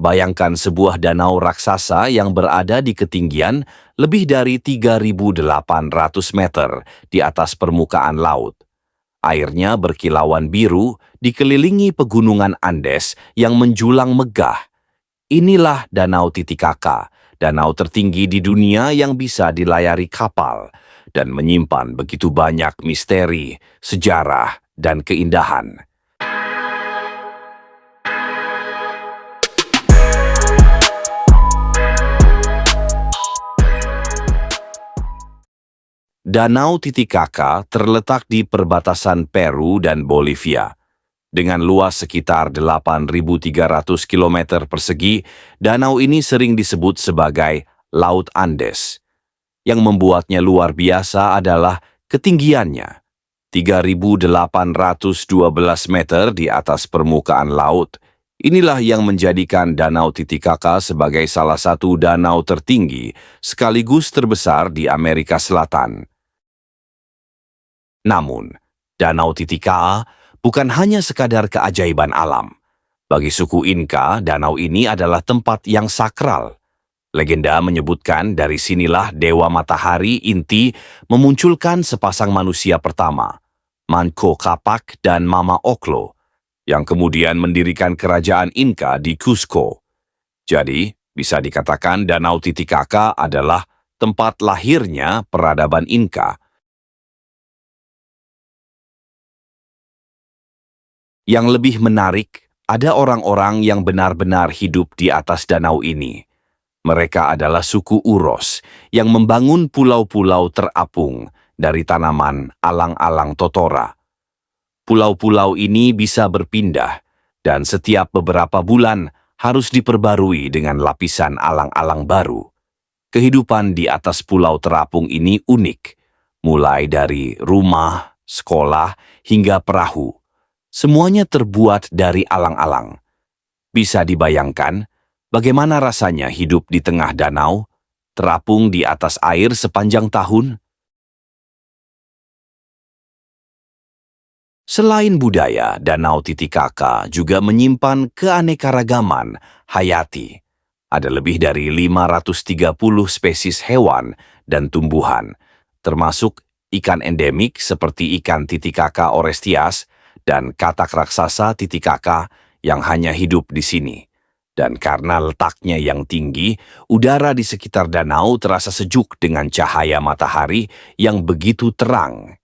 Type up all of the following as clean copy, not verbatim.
Bayangkan sebuah danau raksasa yang berada di ketinggian lebih dari 3.800 meter di atas permukaan laut. Airnya berkilauan biru, dikelilingi pegunungan Andes yang menjulang megah. Inilah Danau Titicaca, danau tertinggi di dunia yang bisa dilayari kapal dan menyimpan begitu banyak misteri, sejarah, dan keindahan. Danau Titicaca terletak di perbatasan Peru dan Bolivia. Dengan luas sekitar 8.300 km persegi, danau ini sering disebut sebagai Laut Andes. Yang membuatnya luar biasa adalah ketinggiannya, 3.812 meter di atas permukaan laut. Inilah yang menjadikan Danau Titicaca sebagai salah satu danau tertinggi sekaligus terbesar di Amerika Selatan. Namun, Danau Titicaca bukan hanya sekadar keajaiban alam. Bagi suku Inka, danau ini adalah tempat yang sakral. Legenda menyebutkan dari sinilah Dewa Matahari Inti memunculkan sepasang manusia pertama, Manco Capac dan Mama Oclo, yang kemudian mendirikan kerajaan Inka di Cusco. Jadi, bisa dikatakan Danau Titicaca adalah tempat lahirnya peradaban Inka. Yang lebih menarik, ada orang-orang yang benar-benar hidup di atas danau ini. Mereka adalah suku Uros yang membangun pulau-pulau terapung dari tanaman alang-alang totora. Pulau-pulau ini bisa berpindah dan setiap beberapa bulan harus diperbarui dengan lapisan alang-alang baru. Kehidupan di atas pulau terapung ini unik, mulai dari rumah, sekolah, hingga perahu. Semuanya terbuat dari alang-alang. Bisa dibayangkan bagaimana rasanya hidup di tengah danau, terapung di atas air sepanjang tahun? Selain budaya, Danau Titicaca juga menyimpan keanekaragaman hayati. Ada lebih dari 530 spesies hewan dan tumbuhan, termasuk ikan endemik seperti ikan Titicaca orestias dan katak raksasa Titicaca yang hanya hidup di sini. Dan karena letaknya yang tinggi, udara di sekitar danau terasa sejuk dengan cahaya matahari yang begitu terang.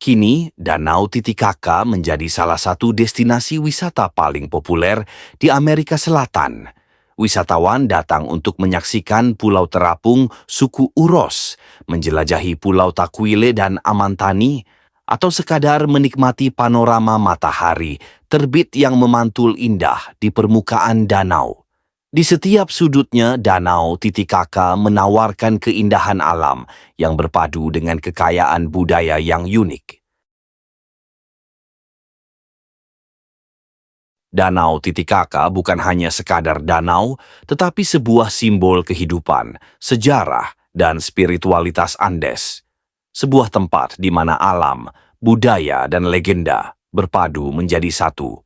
Kini, Danau Titicaca menjadi salah satu destinasi wisata paling populer di Amerika Selatan. Wisatawan datang untuk menyaksikan pulau terapung suku Uros, menjelajahi pulau Takuile dan Amantani, atau sekadar menikmati panorama matahari terbit yang memantul indah di permukaan danau. Di setiap sudutnya, Danau Titicaca menawarkan keindahan alam yang berpadu dengan kekayaan budaya yang unik. Danau Titicaca bukan hanya sekadar danau, tetapi sebuah simbol kehidupan, sejarah, dan spiritualitas Andes. Sebuah tempat di mana alam, budaya, dan legenda berpadu menjadi satu.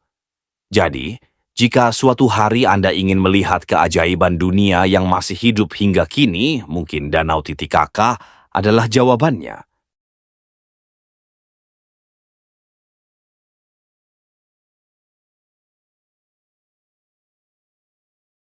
Jadi, jika suatu hari Anda ingin melihat keajaiban dunia yang masih hidup hingga kini, mungkin Danau Titicaca adalah jawabannya.